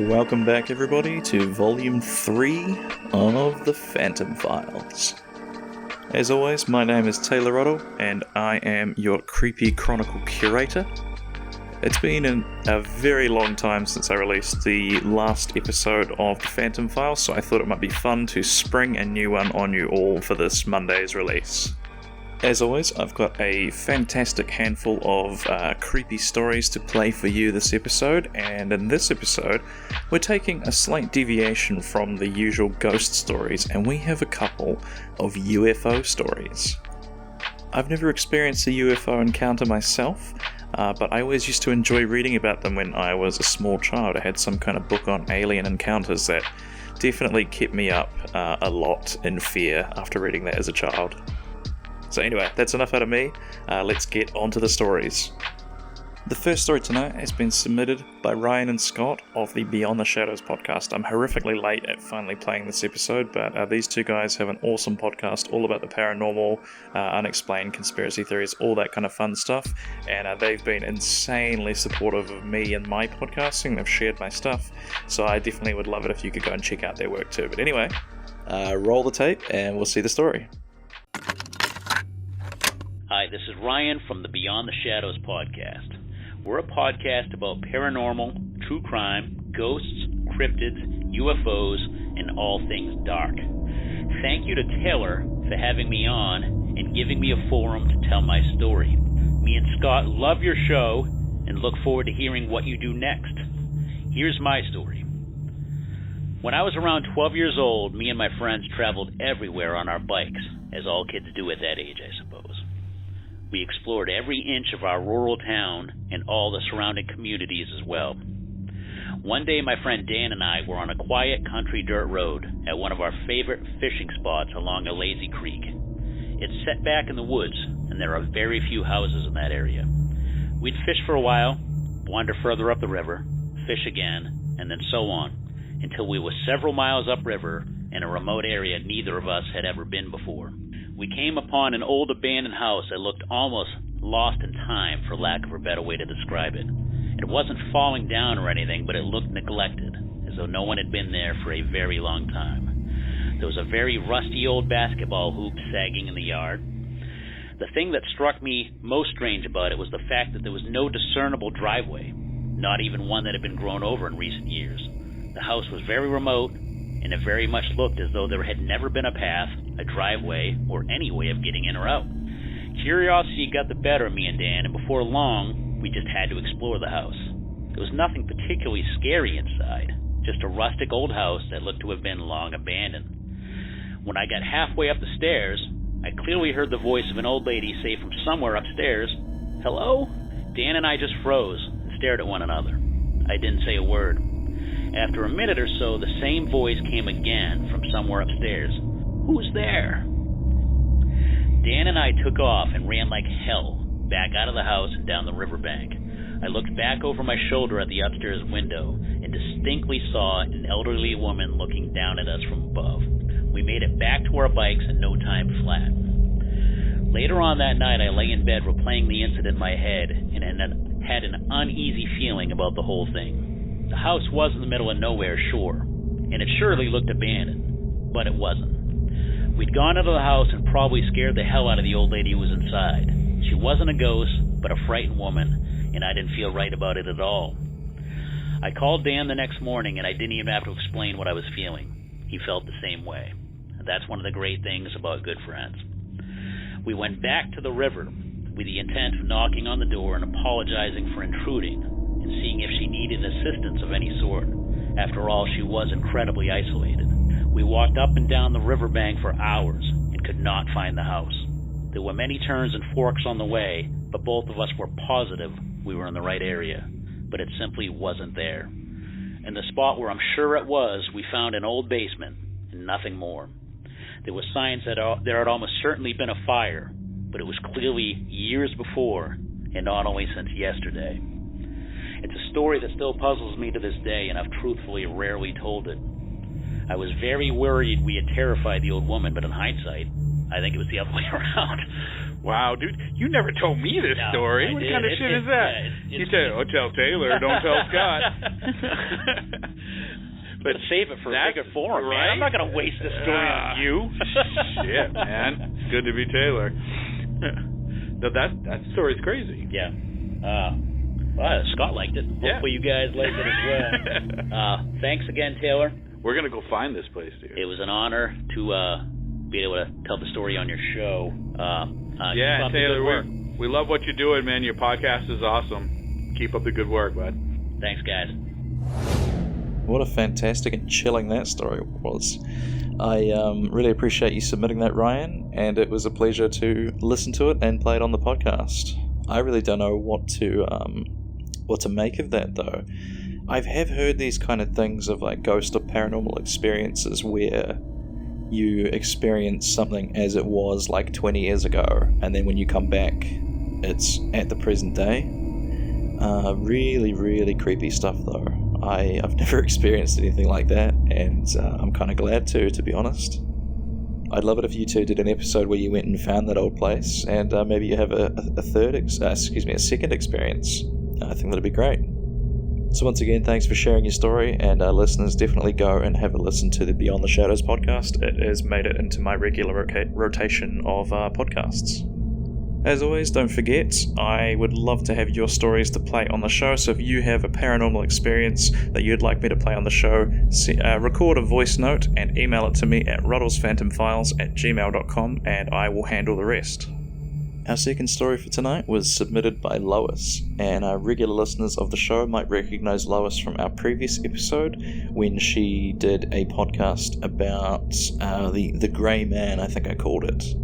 Welcome back, everybody, to Volume 3 of The Phantom Files. As always, my name is Taylor Ruddle, and I am your Creepy Chronicle Curator. It's been a very long time since I released the last episode of The Phantom Files, so I thought it might be fun to spring a new one on you all for this Monday's release. As always, I've got a fantastic handful of creepy stories to play for you this episode, and in this episode, we're taking a slight deviation from the usual ghost stories, and we have a couple of UFO stories. I've never experienced a UFO encounter myself, but I always used to enjoy reading about them when I was a small child. I had some kind of book on alien encounters that definitely kept me up a lot in fear after reading that as a child. So anyway, that's enough out of me. Let's get on to the stories. The first story tonight has been submitted by Ryan and Scott of the Beyond the Shadows podcast. I'm horrifically late at finally playing this episode, but these two guys have an awesome podcast all about the paranormal, unexplained conspiracy theories, all that kind of fun stuff, and they've been insanely supportive of me and my podcasting. They've shared my stuff, so I definitely would love it if you could go and check out their work too. But anyway, roll the tape and we'll see the story. Hi, this is Ryan from the Beyond the Shadows podcast. We're a podcast about paranormal, true crime, ghosts, cryptids, UFOs, and all things dark. Thank you to Taylor for having me on and giving me a forum to tell my story. Me and Scott love your show and look forward to hearing what you do next. Here's my story. When I was around 12 years old, me and my friends traveled everywhere on our bikes, as all kids do at that age, I suppose. We explored every inch of our rural town and all the surrounding communities as well. One day my friend Dan and I were on a quiet country dirt road at one of our favorite fishing spots along a lazy creek. It's set back in the woods, and there are very few houses in that area. We'd fish for a while, wander further up the river, fish again, and then so on, until we were several miles upriver in a remote area neither of us had ever been before. We came upon an old abandoned house that looked almost lost in time, for lack of a better way to describe it. It wasn't falling down or anything, but it looked neglected, as though no one had been there for a very long time. There was a very rusty old basketball hoop sagging in the yard. The thing that struck me most strange about it was the fact that there was no discernible driveway, not even one that had been grown over in recent years. The house was very remote, and it very much looked as though there had never been a path, a driveway, or any way of getting in or out. Curiosity got the better of me and Dan, and before long, we just had to explore the house. There was nothing particularly scary inside, just a rustic old house that looked to have been long abandoned. When I got halfway up the stairs, I clearly heard the voice of an old lady say from somewhere upstairs, "Hello?" Dan and I just froze and stared at one another. I didn't say a word. After a minute or so, the same voice came again from somewhere upstairs. "Who's there?" Dan and I took off and ran like hell, back out of the house and down the riverbank. I looked back over my shoulder at the upstairs window and distinctly saw an elderly woman looking down at us from above. We made it back to our bikes in no time flat. Later on that night, I lay in bed replaying the incident in my head and had an uneasy feeling about the whole thing. The house was in the middle of nowhere, sure, and it surely looked abandoned, but it wasn't. We'd gone into the house and probably scared the hell out of the old lady who was inside. She wasn't a ghost, but a frightened woman, and I didn't feel right about it at all. I called Dan the next morning, and I didn't even have to explain what I was feeling. He felt the same way. And that's one of the great things about good friends. We went back to the river with the intent of knocking on the door and apologizing for intruding, and seeing if she needed assistance of any sort. After all, she was incredibly isolated. We walked up and down the riverbank for hours and could not find the house. There were many turns and forks on the way, but both of us were positive we were in the right area, but it simply wasn't there. In the spot where I'm sure it was, we found an old basement and nothing more. There were signs that there had almost certainly been a fire, but it was clearly years before and not only since yesterday. It's a story that still puzzles me to this day, and I've truthfully rarely told it. I was very worried we had terrified the old woman, but in hindsight, I think it was the other way around. Wow, dude, you never told me this story. What kind of shit is that? You said, "Oh, tell Taylor, don't tell Scott." But save it for a bigger forum, right? man. I'm not going to waste this story on you. Shit, man. Good to be Taylor. No, that story's crazy. Yeah. Well, Scott liked it. Hopefully you guys liked it as well. Thanks again, Taylor. We're going to go find this place, dude. It was an honor to be able to tell the story on your show. Yeah, Taylor, we love what you're doing, man. Your podcast is awesome. Keep up the good work, bud. Thanks, guys. What a fantastic and chilling that story was. I really appreciate you submitting that, Ryan, and it was a pleasure to listen to it and play it on the podcast. I really don't know what to make of that, though. I have heard these kind of things of like ghost or paranormal experiences where you experience something as it was like 20 years ago, and then when you come back, it's at the present day. Really, really creepy stuff, though. I've never experienced anything like that, and I'm kind of glad to be honest. I'd love it if you two did an episode where you went and found that old place, and maybe you have a second experience. I think that'd be great. So once again, thanks for sharing your story, and listeners, definitely go and have a listen to the Beyond the Shadows podcast. It has made it into my regular rotation of podcasts. As always, don't forget, I would love to have your stories to play on the show, so if you have a paranormal experience that you'd like me to play on the show, record a voice note and email it to me at ruddlesphantomfiles@gmail.com, and I will handle the rest. Our second story for tonight was submitted by Lois, and our regular listeners of the show might recognise Lois from our previous episode when she did a podcast about the Grey Man, I think I called it.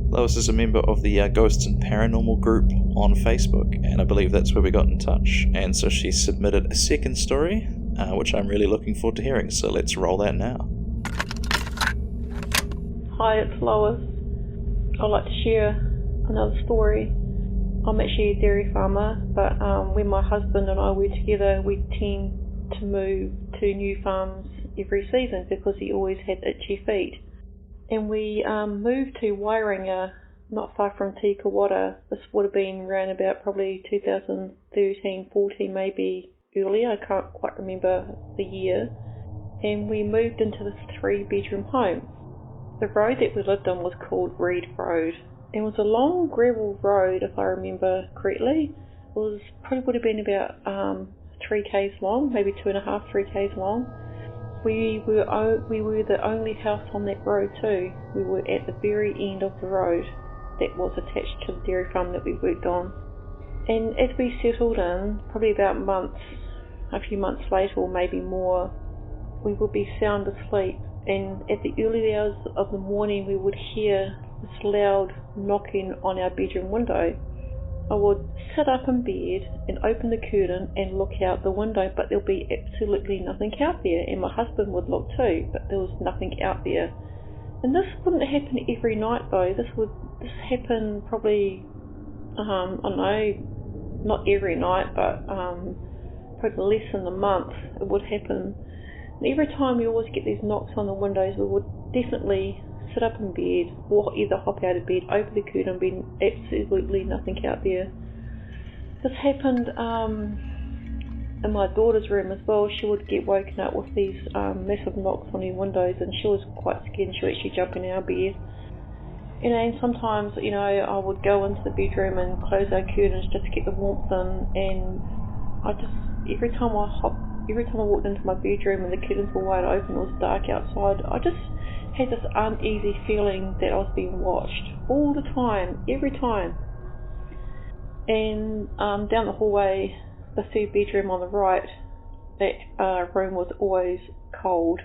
Lois is a member of the Ghosts and Paranormal group on Facebook, and I believe that's where we got in touch, and so she submitted a second story, which I'm really looking forward to hearing, so let's roll that now. Hi, it's Lois. I'd like to share another story. I'm actually a dairy farmer, but when my husband and I were together, we tend to move to new farms every season because he always had itchy feet. And we moved to Wairinga, not far from Tikawata. This would have been around about probably 2013, 14, maybe earlier. I can't quite remember the year. And we moved into this 3-bedroom home. The road that we lived on was called Reed Road. It was a long gravel road, if I remember correctly. It was probably would have been about 3 k's long, maybe 2.5, 3 k's long. We were the only house on that road too. We were at the very end of the road that was attached to the dairy farm that we worked on. And as we settled in, probably about a few months later or maybe more, we would be sound asleep. And at the early hours of the morning, we would hear this loud knocking on our bedroom window. I would sit up in bed and open the curtain and look out the window, but there'll be absolutely nothing out there. And my husband would look too, but there was nothing out there. And this wouldn't happen every night though. This happened probably, I don't know, not every night, but probably less than a month it would happen. And every time we always get these knocks on the windows, we would definitely sit up in bed, or either hop out of bed, open the curtain, be absolutely nothing out there. This happened in my daughter's room as well. She would get woken up with these massive knocks on her windows, and she was quite scared, and she would actually jump in our bed. And sometimes, I would go into the bedroom and close our curtains just to get the warmth in, and every time I walked into my bedroom and the curtains were wide open, it was dark outside, I just had this uneasy feeling that I was being watched all the time, every time. And down the hallway, the 3rd bedroom on the right, that room was always cold.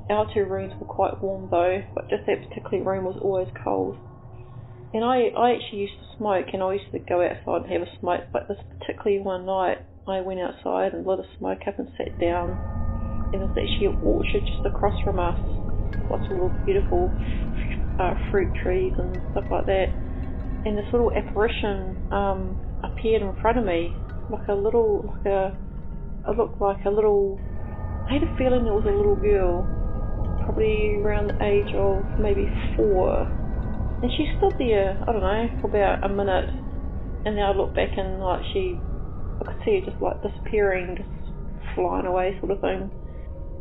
Our 2 rooms were quite warm though, but just that particular room was always cold. And I actually used to smoke, and I used to go outside and have a smoke, but this particularly one night I went outside and lit a smoke up and sat down. And there's actually an orchard just across from us, lots of little beautiful fruit trees and stuff like that. And this little apparition appeared in front of me, I had a feeling it was a little girl, probably around the age of maybe 4. And she stood there, I don't know, for about a minute. And then I looked back and I could see her just like disappearing, just flying away sort of thing.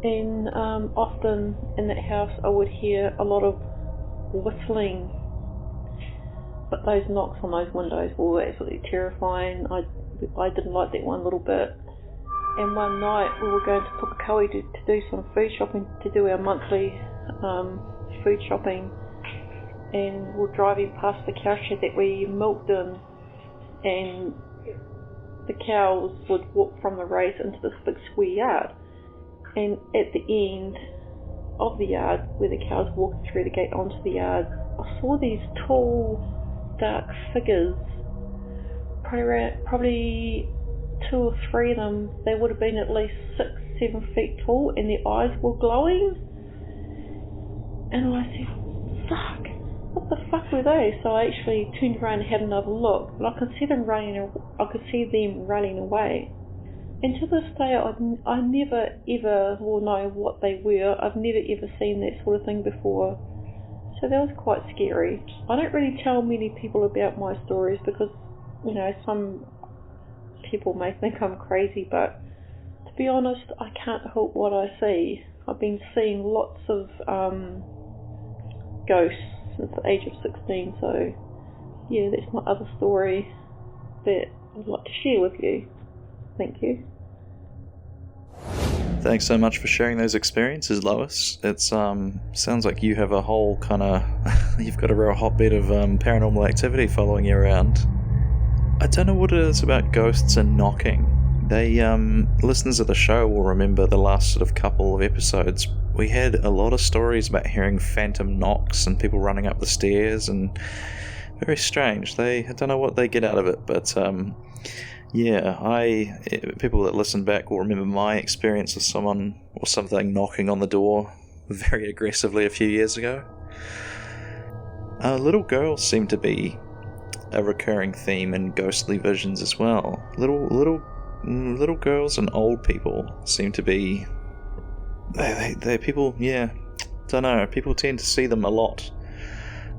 And often in that house I would hear a lot of whistling, but those knocks on those windows were absolutely terrifying. I didn't like that one little bit. And one night we were going to Pukekohe to do some food shopping, to do our monthly food shopping, and we're driving past the cow shed that we milked in, and the cows would walk from the race into this big square yard, and at the end of the yard where the cows walked through the gate onto the yard, I saw these tall dark figures, probably 2 or 3 of them. They would have been at least 6-7 feet tall, and their eyes were glowing. And I said, fuck, what the fuck were they? So I actually turned around and had another look, and I could see them running away. And to this day, I never ever will know what they were. I've never ever seen that sort of thing before. So that was quite scary. I don't really tell many people about my stories because, some people may think I'm crazy, but to be honest, I can't help what I see. I've been seeing lots of ghosts since the age of 16, so yeah, that's my other story that I'd like to share with you. Thank you. Thanks so much for sharing those experiences, Lois. It sounds like you have a whole you've got a real hotbed of paranormal activity following you around. I don't know what it is about ghosts and knocking. They, listeners of the show will remember the last sort of couple of episodes. We had a lot of stories about hearing phantom knocks and people running up the stairs, and very strange. I don't know what they get out of it, but people that listen back will remember my experience with someone or something knocking on the door very aggressively a few years ago. Little girls seem to be a recurring theme in ghostly visions as well. Little girls and old people seem to be they people, don't know, people tend to see them a lot.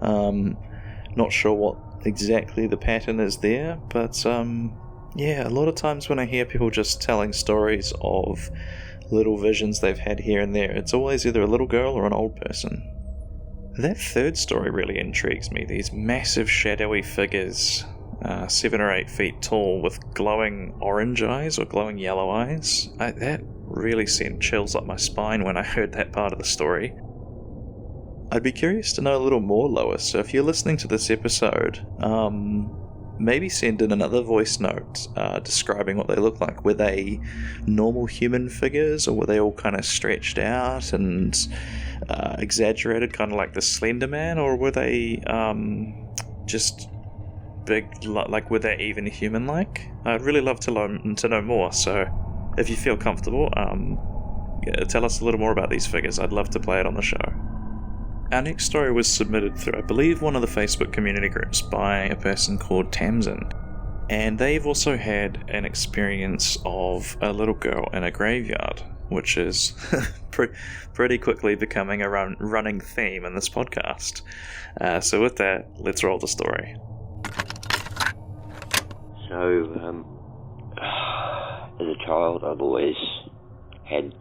Not sure what exactly the pattern is there, but a lot of times when I hear people just telling stories of little visions they've had here and there, it's always either a little girl or an old person. That third story really intrigues me. These massive shadowy figures, 7 or 8 feet tall, with glowing orange eyes or glowing yellow eyes. That really sent chills up my spine when I heard that part of the story. I'd be curious to know a little more, Lois, so if you're listening to this episode, maybe send in another voice note describing what they look like. Were they normal human figures, or were they all kind of stretched out and exaggerated, kind of like the Slender Man, or were they just big, like were they even human-like? I'd really love to know more, so if you feel comfortable, tell us a little more about these figures. I'd love to play it on the show. Our next story was submitted through, I believe, one of the Facebook community groups by a person called Tamsin, and they've also had an experience of a little girl in a graveyard, which is pretty quickly becoming a running theme in this podcast. So with that, let's roll the story. So, as a child, I've always had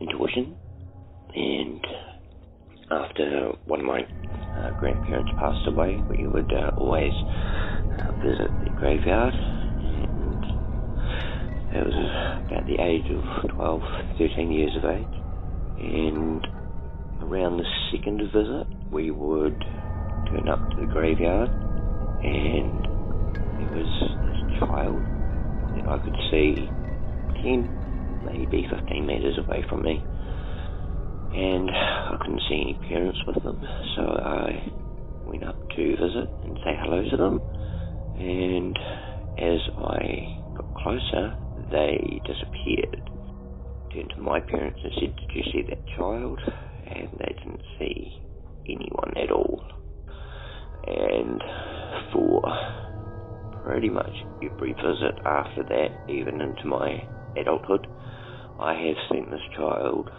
intuition, and after one of my grandparents passed away, we would always visit the graveyard, and it was about the age of 12, 13 years of age, and around the second visit we would turn up to the graveyard, and there was this child that I could see 10, maybe 15 metres away from me, and I couldn't see any parents with them, so I went up to visit and say hello to them, and as I got closer, they disappeared. I turned to my parents and said, "Did you see that child?" And they didn't see anyone at all. And for pretty much every visit after that, even into my adulthood, I have seen this child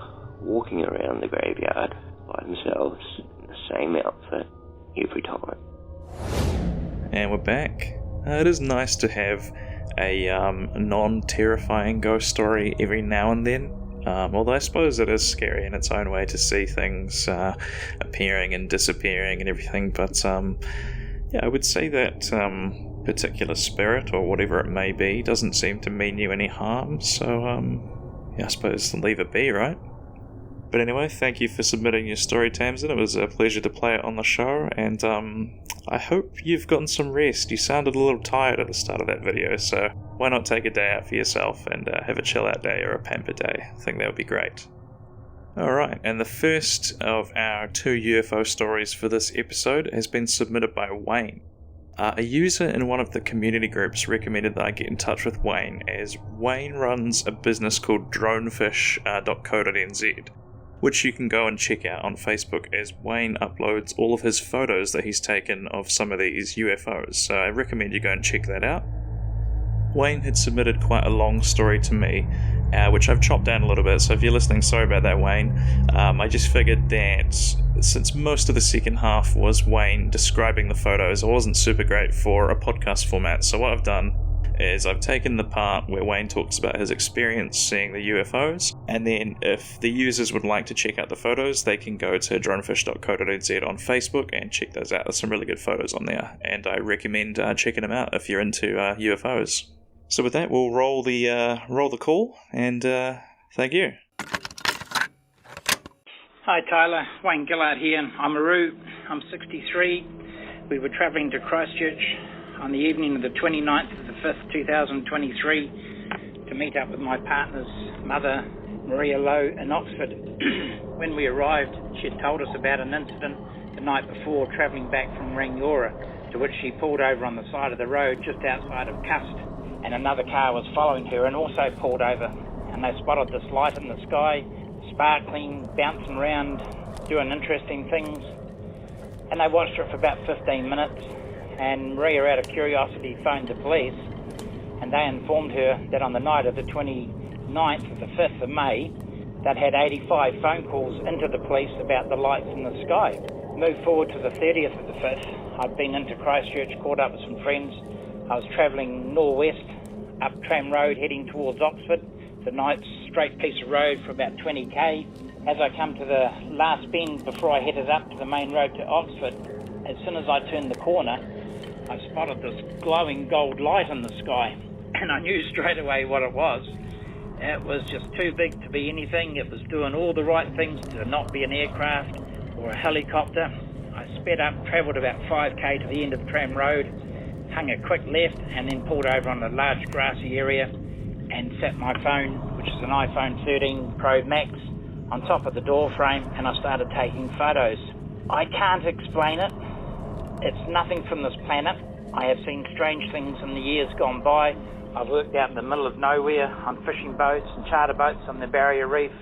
walking around the graveyard by themselves in the same outfit every time. And we're back. It is nice to have a non-terrifying ghost story every now and then. Although I suppose it is scary in its own way to see things appearing and disappearing and everything. But I would say that particular spirit, or whatever it may be, doesn't seem to mean you any harm. So I suppose leave it be, right? But anyway, thank you for submitting your story, Tamsin. It was a pleasure to play it on the show, and I hope you've gotten some rest. You sounded a little tired at the start of that video, so why not take a day out for yourself and have a chill-out day or a pamper day? I think that would be great. Alright, and the first of our 2 UFO stories for this episode has been submitted by Wayne. A user in one of the community groups recommended that I get in touch with Wayne, as Wayne runs a business called dronefish.co.nz. which you can go and check out on Facebook, as Wayne uploads all of his photos that he's taken of some of these UFOs, so I recommend you go and check that out. Wayne had submitted quite a long story to me, which I've chopped down a little bit, so if you're listening, sorry about that, Wayne. I just figured that since most of the second half was Wayne describing the photos, it wasn't super great for a podcast format, so what I've done is I've taken the part where Wayne talks about his experience seeing the UFOs, and then if the users would like to check out the photos, they can go to dronefish.co.nz on Facebook and check those out. There's some really good photos on there, and I recommend checking them out if you're into UFOs. So with that, we'll roll the call, and thank you. Hi Tyler, Wayne Gillard here. I'm Maru, I'm 63. We were travelling to Christchurch on the evening of the 29th of the 5th, 2023, to meet up with my partner's mother, Maria Lowe, in Oxford. When we arrived, she had told us about an incident the night before travelling back from Rangiora, to which she pulled over on the side of the road just outside of Cust, and another car was following her and also pulled over, and they spotted this light in the sky, sparkling, bouncing around, doing interesting things, and they watched it for about 15 minutes. And Maria, out of curiosity, phoned the police, and they informed her that on the night of the 29th of the 5th of May, they'd had 85 phone calls into the police about the lights in the sky. Moved forward to the 30th of the 5th, I'd been into Christchurch, caught up with some friends. I was travelling northwest, up Tram Road, heading towards Oxford. It's a nice straight piece of road for about 20k. As I come to the last bend before I headed up to the main road to Oxford, as soon as I turned the corner, I spotted this glowing gold light in the sky, and I knew straight away what it was. It was just too big to be anything. It was doing all the right things to not be an aircraft or a helicopter. I sped up, travelled about 5k to the end of Tram Road, hung a quick left, and then pulled over on a large grassy area and set my phone, which is an iPhone 13 Pro Max, on top of the door frame, and I started taking photos. I can't explain it. It's nothing from this planet. I have seen strange things in the years gone by. I've worked out in the middle of nowhere on fishing boats and charter boats on the Barrier Reef,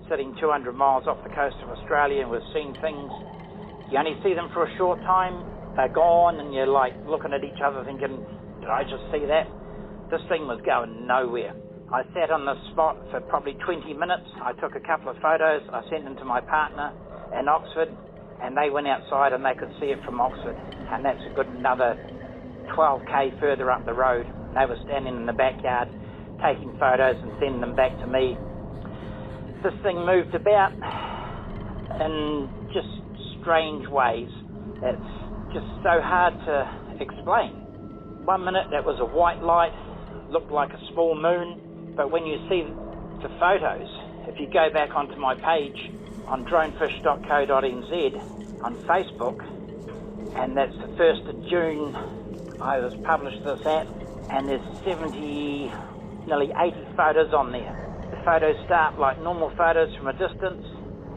sitting 200 miles off the coast of Australia, and we've seen things. You only see them for a short time, they're gone, and you're like looking at each other thinking, did I just see that? This thing was going nowhere. I sat on the spot for probably 20 minutes. I took a couple of photos. I sent them to my partner in Oxford, and they went outside and they could see it from Oxford, and that's a good another 12k further up the road. They were standing in the backyard taking photos and sending them back to me. This thing moved about in just strange ways. It's just so hard to explain. 1 minute it was a white light, looked like a small moon, but when you see the photos, if you go back onto my page on dronefish.co.nz on Facebook, and that's the 1st of June I was published this at, and there's nearly 80 photos on there. The photos start like normal photos from a distance,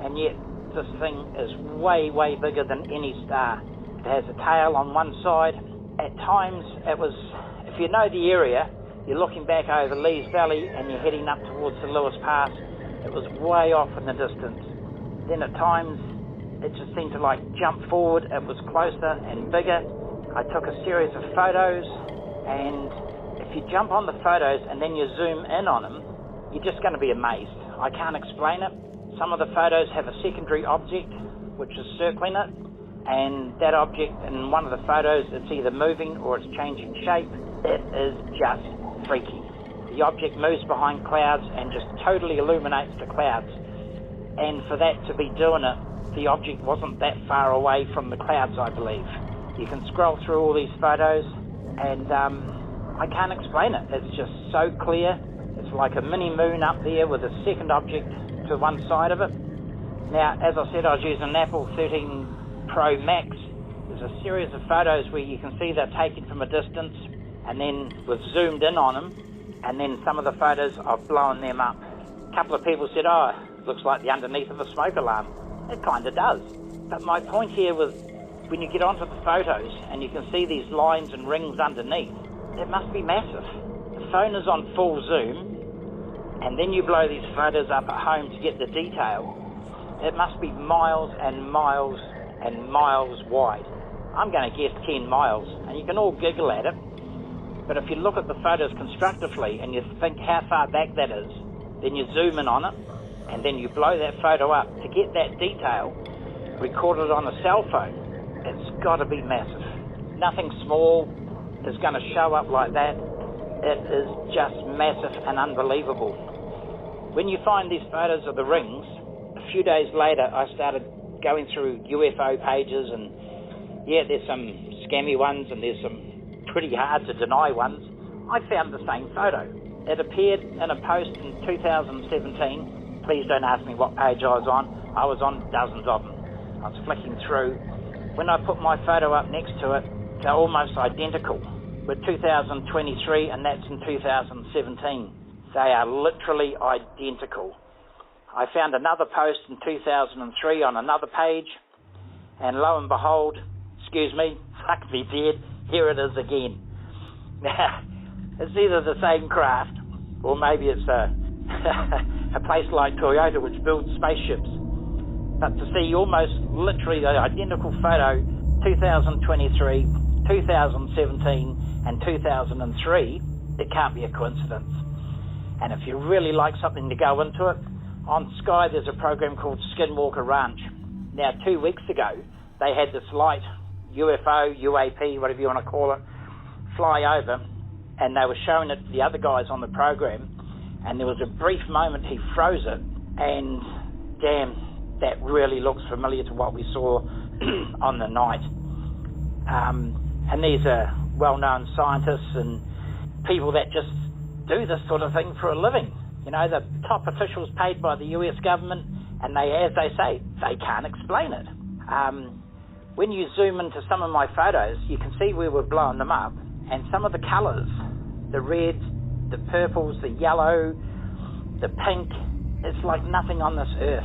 and yet this thing is way, way bigger than any star. It has a tail on one side. At times it was, if you know the area, you're looking back over Lees Valley and you're heading up towards the Lewis Pass, it was way off in the distance. Then at times it just seemed to like jump forward. It was closer and bigger. I took a series of photos, and if you jump on the photos and then you zoom in on them, you're just going to be amazed. I can't explain it. Some of the photos have a secondary object which is circling it, and that object in one of the photos, it's either moving or it's changing shape. It is just freaky. The object moves behind clouds and just totally illuminates the clouds. And for that to be doing it, the object wasn't that far away from the clouds, I believe. You can scroll through all these photos, and I can't explain it. It's just so clear. It's like a mini moon up there with a second object to one side of it. Now, as I said, I was using an Apple 13 Pro Max. There's a series of photos where you can see they're taken from a distance, and then we've zoomed in on them, and then some of the photos I've blown them up. A couple of people said, oh, it looks like the underneath of a smoke alarm. It kind of does. But my point here was, when you get onto the photos and you can see these lines and rings underneath, it must be massive. The phone is on full zoom, and then you blow these photos up at home to get the detail. It must be miles and miles and miles wide. I'm going to guess 10 miles, and you can all giggle at it. But if you look at the photos constructively and you think how far back that is, then you zoom in on it, and then you blow that photo up to get that detail recorded on a cell phone. It's got to be massive. Nothing small is going to show up like that. It is just massive and unbelievable. When you find these photos of the rings, a few days later I started going through UFO pages, and yeah, there's some scammy ones and there's some pretty hard to deny ones. I found the same photo. It appeared in a post in 2017. Please don't ask me what page I was on. I was on dozens of them. I was flicking through. When I put my photo up next to it, they're almost identical. With 2023, and that's in 2017. They are literally identical. I found another post in 2003 on another page, and lo and behold, excuse me, fuck me dead, here it is again. Now, it's either the same craft, or maybe it's a place like Toyota which builds spaceships. But to see almost literally the identical photo, 2023, 2017, and 2003, it can't be a coincidence. And if you really like something to go into it, on Sky there's a program called Skinwalker Ranch. Now, 2 weeks ago, they had this light, UFO, UAP, whatever you want to call it, fly over, and they were showing it to the other guys on the program, and there was a brief moment he froze it, and damn, that really looks familiar to what we saw on the night. And these are well-known scientists and people that just do this sort of thing for a living. You know, the top officials paid by the US government, and they, as they say, they can't explain it. When you zoom into some of my photos, you can see where we're blowing them up, and some of the colours, the reds, the purples, the yellow, the pink, it's like nothing on this earth.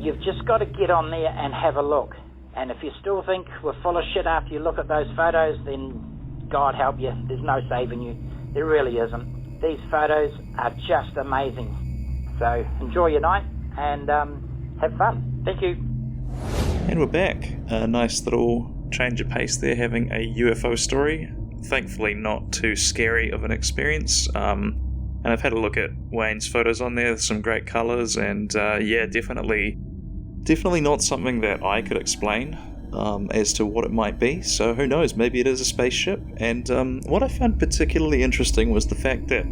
You've just got to get on there and have a look. And if you still think we're full of shit after you look at those photos, then God help you, there's no saving you. There really isn't. These photos are just amazing. So enjoy your night and have fun. Thank you. And we're back. A nice little change of pace there, having a UFO story. Thankfully not too scary of an experience. And I've had a look at Wayne's photos on there, some great colours, and yeah, definitely not something that I could explain as to what it might be. So who knows, maybe it is a spaceship. And what I found particularly interesting was the fact that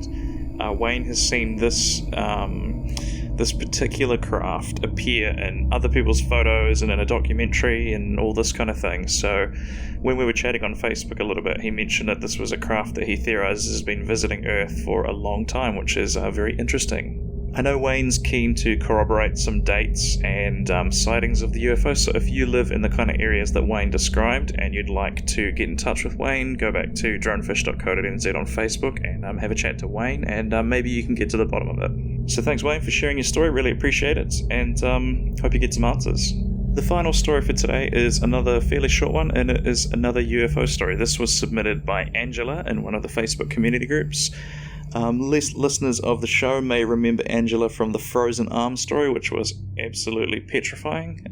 Wayne has seen this particular craft appear in other people's photos and in a documentary and all this kind of thing. So when we were chatting on Facebook a little bit, he mentioned that this was a craft that he theorizes has been visiting Earth for a long time, which is very interesting. I know Wayne's keen to corroborate some dates and sightings of the UFO, so if you live in the kind of areas that Wayne described and you'd like to get in touch with Wayne, go back to dronefish.co.nz on Facebook and have a chat to Wayne, and maybe you can get to the bottom of it. So thanks, Wayne, for sharing your story, really appreciate it, and hope you get some answers. The final story for today is another fairly short one, and it is another UFO story. This was submitted by Angela in one of the Facebook community groups. Listeners of the show may remember Angela from the frozen arm story, which was absolutely petrifying.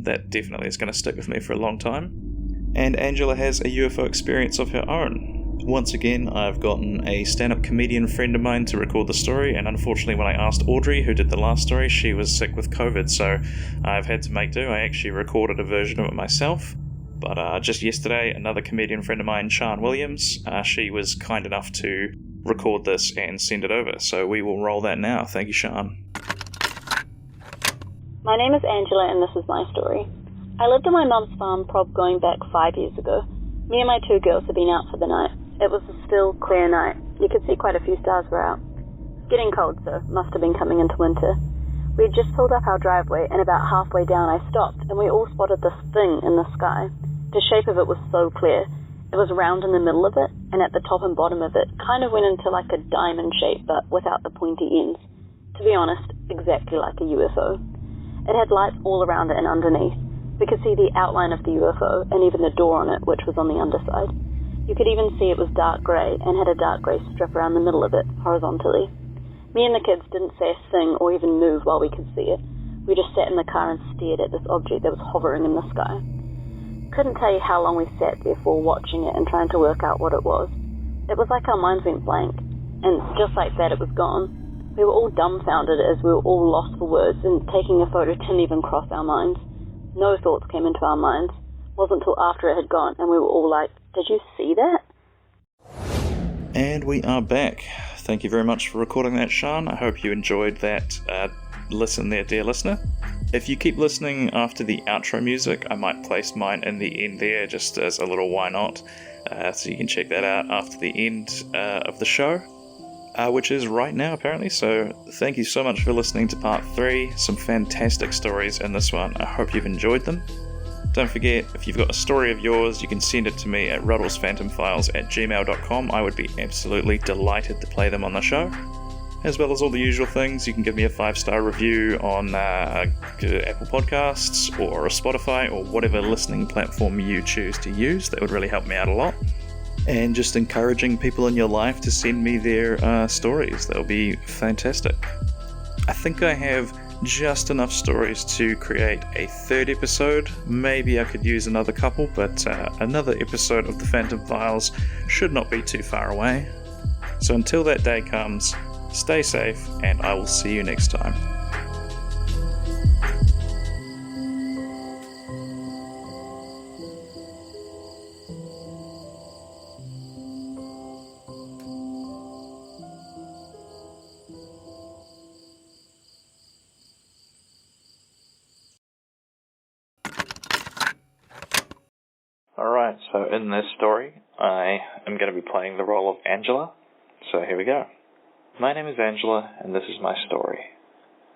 That definitely is going to stick with me for a long time. And Angela has a UFO experience of her own. Once again, I've gotten a stand-up comedian friend of mine to record the story, and unfortunately when I asked Audrey, who did the last story, she was sick with COVID, so I've had to make do. I actually recorded a version of it myself. But just yesterday, another comedian friend of mine, Sian Williams, she was kind enough to record this and send it over. So we will roll that now. Thank you, Sian. My name is Angela, and this is my story. I lived on my mum's farm going back 5 years ago. Me and my 2 girls had been out for the night. It was a still, clear night. You could see quite a few stars were out. Getting cold, so must have been coming into winter. We had just pulled up our driveway, and about halfway down I stopped, and we all spotted this thing in the sky. The shape of it was so clear. It was round in the middle of it, and at the top and bottom of it kind of went into like a diamond shape, but without the pointy ends. To be honest, exactly like a UFO. It had lights all around it and underneath. We could see the outline of the UFO, and even the door on it, which was on the underside. You could even see it was dark grey, and had a dark grey strip around the middle of it, horizontally. Me and the kids didn't say a thing or even move while we could see it. We just sat in the car and stared at this object that was hovering in the sky. Couldn't tell you how long we sat there for watching it and trying to work out what it was. It was like our minds went blank, and just like that it was gone. We were all dumbfounded as we were all lost for words, and taking a photo didn't even cross our minds. No thoughts came into our minds. It wasn't until after it had gone, and we were all like, "Did you see that?" And we are back. Thank you very much for recording that, Sian. I hope you enjoyed that listen there, dear listener. If you keep listening after the outro music, I might place mine in the end there, just as a little why not. So you can check that out after the end of the show, which is right now apparently. So thank you so much for listening to part 3. Some fantastic stories in this one. I hope you've enjoyed them. Don't forget, if you've got a story of yours, you can send it to me at ruddlesphantomfiles@gmail.com. I would be absolutely delighted to play them on the show. As well as all the usual things, you can give me a 5-star review on Apple Podcasts or Spotify or whatever listening platform you choose to use. That would really help me out a lot. And just encouraging people in your life to send me their stories. That would be fantastic. I think I have just enough stories to create a 3rd episode. Maybe I could use another couple, but another episode of the Phantom Files should not be too far away. So until that day comes, stay safe, and I will see you next time. Alright, so in this story, I am going to be playing the role of Angela. So here we go. My name is Angela, and this is my story.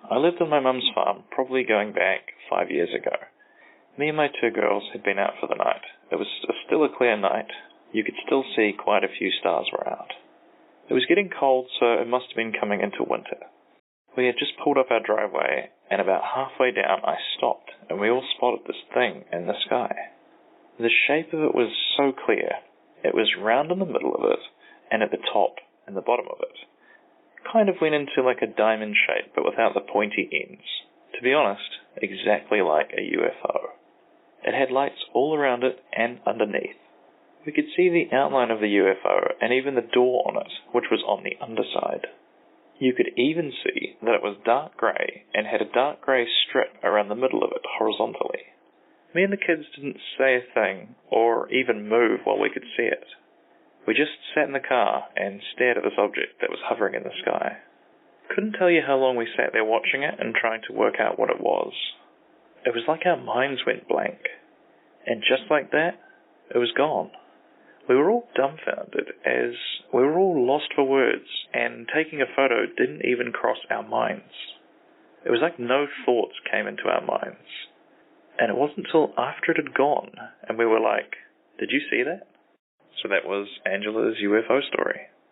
I lived on my mum's farm, probably going back 5 years ago. Me and my 2 girls had been out for the night. It was still a clear night. You could still see quite a few stars were out. It was getting cold, so it must have been coming into winter. We had just pulled up our driveway, and about halfway down I stopped, and we all spotted this thing in the sky. The shape of it was so clear. It was round in the middle of it, and at the top and the bottom of it. Kind of went into like a diamond shape, but without the pointy ends. To be honest, exactly like a UFO. It had lights all around it and underneath. We could see the outline of the UFO and even the door on it, which was on the underside. You could even see that it was dark grey and had a dark grey strip around the middle of it horizontally. Me and the kids didn't say a thing or even move while we could see it. We just sat in the car and stared at this object that was hovering in the sky. Couldn't tell you how long we sat there watching it and trying to work out what it was. It was like our minds went blank. And just like that, it was gone. We were all dumbfounded as we were all lost for words, and taking a photo didn't even cross our minds. It was like no thoughts came into our minds. And it wasn't until after it had gone, and we were like, "Did you see that?" So that was Angela's UFO story.